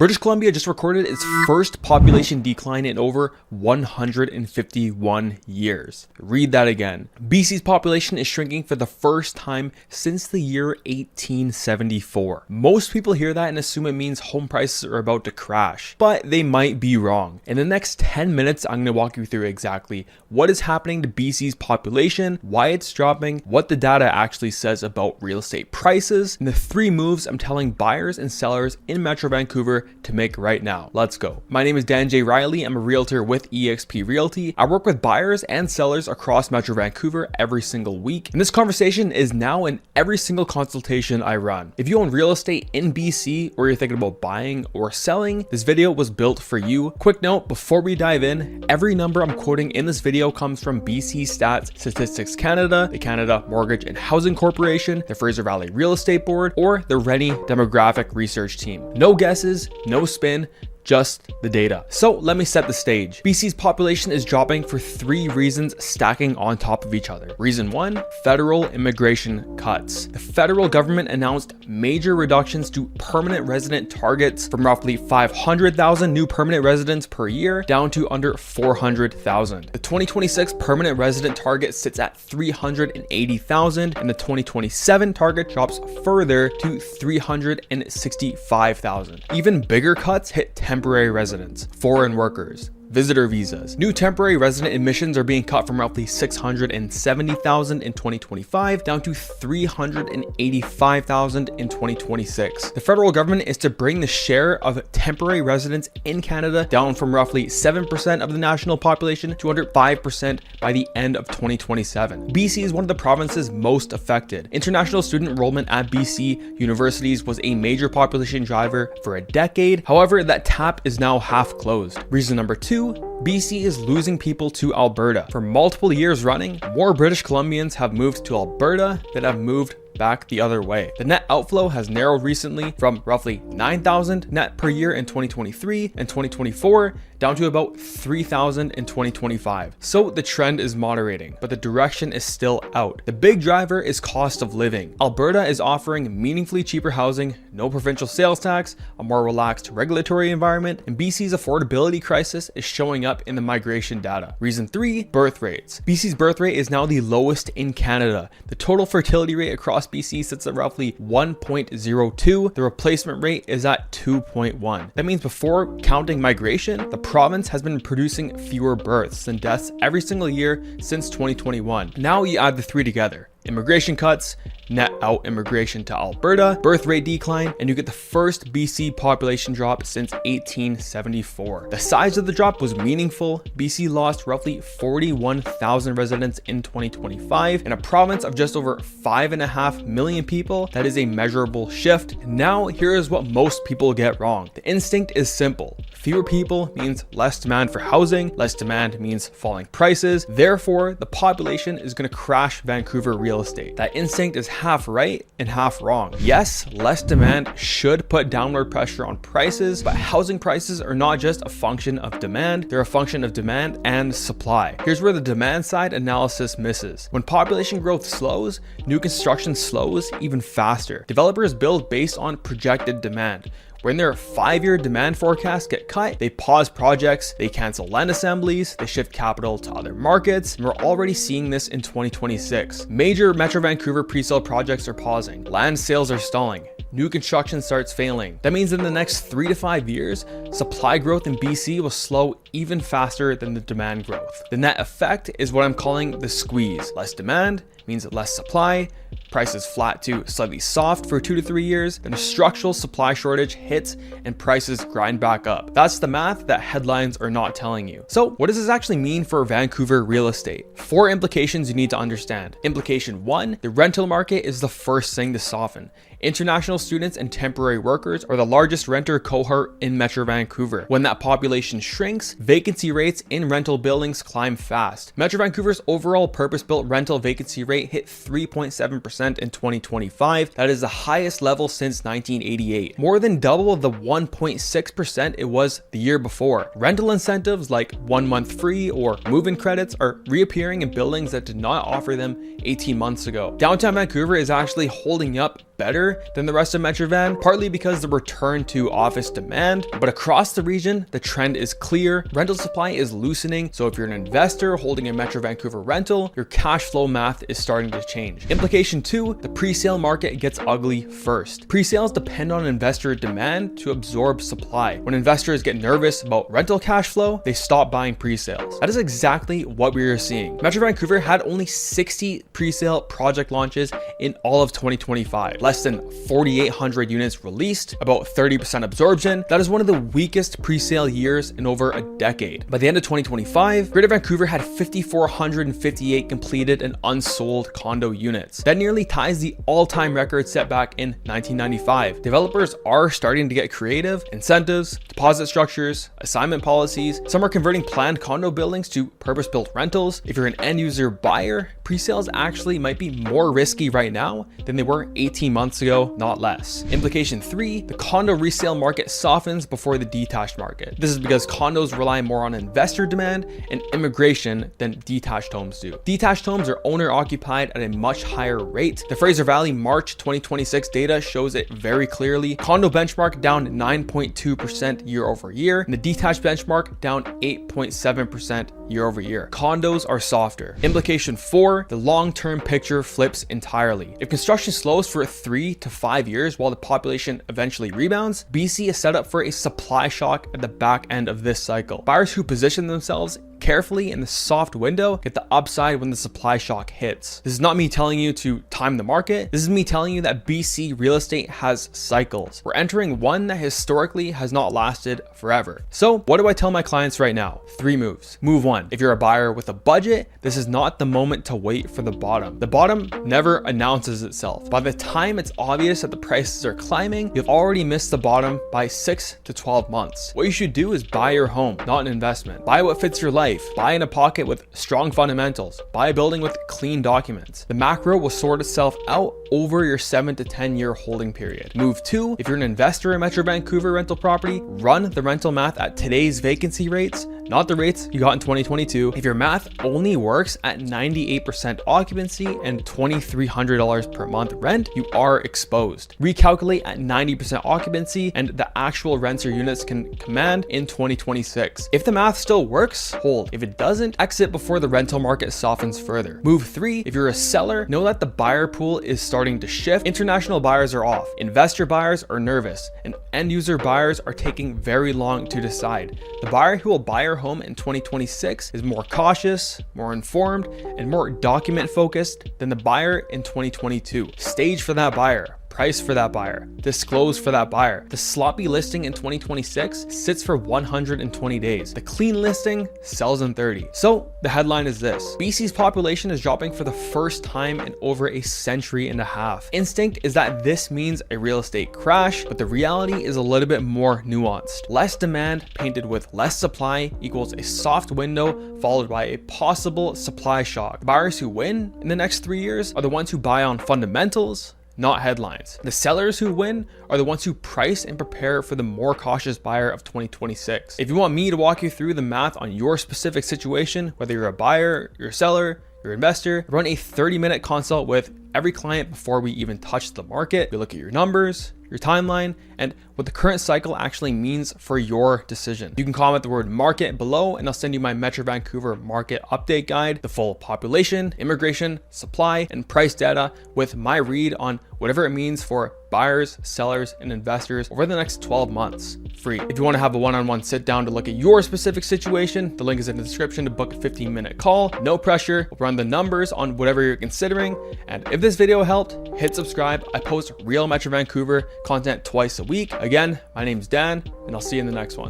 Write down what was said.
British Columbia just recorded its first population decline in over 151 years. Read that again. BC's population is shrinking for the first time since the year 1874. Most people hear that and assume it means home prices are about to crash, but they might be wrong. In the next 10 minutes, I'm going to walk you through exactly what is happening to BC's population, why it's dropping, what the data actually says about real estate prices, and the 3 moves I'm telling buyers and sellers in Metro Vancouver to make right now. Let's go. My name is Dan J. Reilly. I'm a realtor with eXp Realty. I work with buyers and sellers across Metro Vancouver every single week, and this conversation is now in every single consultation I run. If you own real estate in BC or you're thinking about buying or selling, this video was built for you. Quick note before we dive in, every number I'm quoting in this video comes from BC Stats Statistics Canada, the Canada Mortgage and Housing Corporation, the Fraser Valley Real Estate Board, or the Reilly Demographic Research Team. No guesses, no spin, just the data. So let me set the stage. BC's population is dropping for 3 reasons stacking on top of each other. Reason 1, federal immigration cuts. The federal government announced major reductions to permanent resident targets from roughly 500,000 new permanent residents per year down to under 400,000. The 2026 permanent resident target sits at 380,000 and the 2027 target drops further to 365,000. Even bigger cuts hit temporary residents, foreign workers, visitor visas. New temporary resident admissions are being cut from roughly 670,000 in 2025 down to 385,000 in 2026. The federal government is to bring the share of temporary residents in Canada down from roughly 7% of the national population to under 5% by the end of 2027. BC is one of the provinces most affected. International student enrollment at BC universities was a major population driver for a decade. However, that tap is now half closed. Reason number 2, BC is losing people to Alberta. For multiple years running, more British Columbians have moved to Alberta than have moved back the other way. The net outflow has narrowed recently from roughly 9,000 net per year in 2023 and 2024 down to about 3,000 in 2025. So the trend is moderating, but the direction is still out. The big driver is cost of living. Alberta is offering meaningfully cheaper housing, no provincial sales tax, a more relaxed regulatory environment, and BC's affordability crisis is showing up in the migration data. Reason 3, birth rates. BC's birth rate is now the lowest in Canada. The total fertility rate across BC sits at roughly 1.02. The replacement rate is at 2.1. That means before counting migration, the province has been producing fewer births than deaths every single year since 2021. Now you add the 3 together. Immigration cuts, net out immigration to Alberta, birth rate decline, and you get the first BC population drop since 1874. The size of the drop was meaningful. BC lost roughly 41,000 residents in 2025. In a province of just over 5.5 million people, that is a measurable shift. Now, here is what most people get wrong. The instinct is simple. Fewer people means less demand for housing, less demand means falling prices. Therefore, the population is going to crash Vancouver real estate. That instinct is half right and half wrong. Yes, less demand should put downward pressure on prices, but housing prices are not just a function of demand, they're a function of demand and supply. Here's where the demand side analysis misses. When population growth slows, new construction slows even faster. Developers build based on projected demand. When their 5-year demand forecasts get cut, they pause projects, they cancel land assemblies, they shift capital to other markets, and we're already seeing this in 2026. Major Metro Vancouver presale projects are pausing, land sales are stalling, new construction starts failing. That means in the next 3 to 5 years, supply growth in BC will slow even faster than the demand growth. The net effect is what I'm calling the squeeze. Less demand means less supply, prices flat to slightly soft for 2 to 3 years, then a structural supply shortage hits and prices grind back up. That's the math that headlines are not telling you. So what does this actually mean for Vancouver real estate? 4 implications you need to understand. Implication 1, the rental market is the first thing to soften. International students and temporary workers are the largest renter cohort in Metro Vancouver. When that population shrinks, vacancy rates in rental buildings climb fast. Metro Vancouver's overall purpose-built rental vacancy rate hit 3.7% in 2025. That is the highest level since 1988, more than double the 1.6% it was the year before. Rental incentives like 1 month free or move-in credits are reappearing in buildings that did not offer them 18 months ago. Downtown Vancouver is actually holding up better than the rest of Metro Van, partly because the return to office demand, but across the region, the trend is clear. Rental supply is loosening, so if you're an investor holding a Metro Vancouver rental, your cash flow math is starting to change. Implication 2, the pre-sale market gets ugly first. Pre-sales depend on investor demand to absorb supply. When investors get nervous about rental cash flow, they stop buying pre-sales. That is exactly what we are seeing. Metro Vancouver had only 60 pre-sale project launches in all of 2025. Less than 4,800 units released, about 30% absorption. That is one of the weakest pre-sale years in over a decade. By the end of 2025, Greater Vancouver had 5,458 completed and unsold condo units. That nearly ties the all-time record set back in 1995. Developers are starting to get creative. Incentives, deposit structures, assignment policies. Some are converting planned condo buildings to purpose-built rentals. If you're an end-user buyer, pre-sales actually might be more risky right now than they were 18 months ago, not less. Implication 3, the condo resale market softens before the detached market. This is because condos rely more on investor demand and immigration than detached homes do. Detached homes are owner-occupied at a much higher rate. The Fraser Valley March 2026 data shows it very clearly. Condo benchmark down 9.2% year over year, and the detached benchmark down 8.7% year over year. Condos are softer. Implication 4, the long-term picture flips entirely. If construction slows for 3 to 5 years while the population eventually rebounds, BC is set up for a supply shock at the back end of this cycle. Buyers who position themselves carefully in the soft window get the upside when the supply shock hits. This is not me telling you to time the market. This is me telling you that BC real estate has cycles. We're entering one that historically has not lasted forever. So what do I tell my clients right now? 3 moves. Move 1. If you're a buyer with a budget, this is not the moment to wait for the bottom. The bottom never announces itself. By the time it's obvious that the prices are climbing, you've already missed the bottom by 6 to 12 months. What you should do is buy your home, not an investment. Buy what fits your life. Buy in a pocket with strong fundamentals. Buy a building with clean documents. The macro will sort itself out over your 7 to 10 year holding period. Move 2, if you're an investor in Metro Vancouver rental property, run the rental math at today's vacancy rates, not the rates you got in 2022. If your math only works at 98% occupancy and $2,300 per month rent, you are exposed. Recalculate at 90% occupancy and the actual rents your units can command in 2026. If the math still works, hold. If it doesn't, exit before the rental market softens further. Move 3, if you're a seller, know that the buyer pool is starting to shift. International buyers are off. Investor buyers are nervous, and end user buyers are taking very long to decide. The buyer who will buy your home in 2026 is more cautious, more informed, and more document focused than the buyer in 2022. Stage for that buyer. Price for that buyer, disclose for that buyer. The sloppy listing in 2026 sits for 120 days. The clean listing sells in 30. So the headline is this: BC's population is dropping for the first time in over a century and a half. Instinct is that this means a real estate crash, but the reality is a little bit more nuanced. Less demand painted with less supply equals a soft window followed by a possible supply shock. The buyers who win in the next 3 years are the ones who buy on fundamentals, not headlines. The sellers who win are the ones who price and prepare for the more cautious buyer of 2026. If you want me to walk you through the math on your specific situation, whether you're a buyer, you're a seller, you're an investor, run a 30-minute consult with every client before we even touch the market. We look at your numbers, your timeline, and what the current cycle actually means for your decision. You can comment the word market below and I'll send you my Metro Vancouver market update guide, the full population, immigration, supply, and price data with my read on whatever it means for buyers, sellers, and investors over the next 12 months, free. If you want to have a one-on-one sit down to look at your specific situation, the link is in the description to book a 15-minute call. No pressure. We'll run the numbers on whatever you're considering. And if this video helped, hit subscribe. I post real Metro Vancouver content twice a week. Again, my name's Dan, and I'll see you in the next one.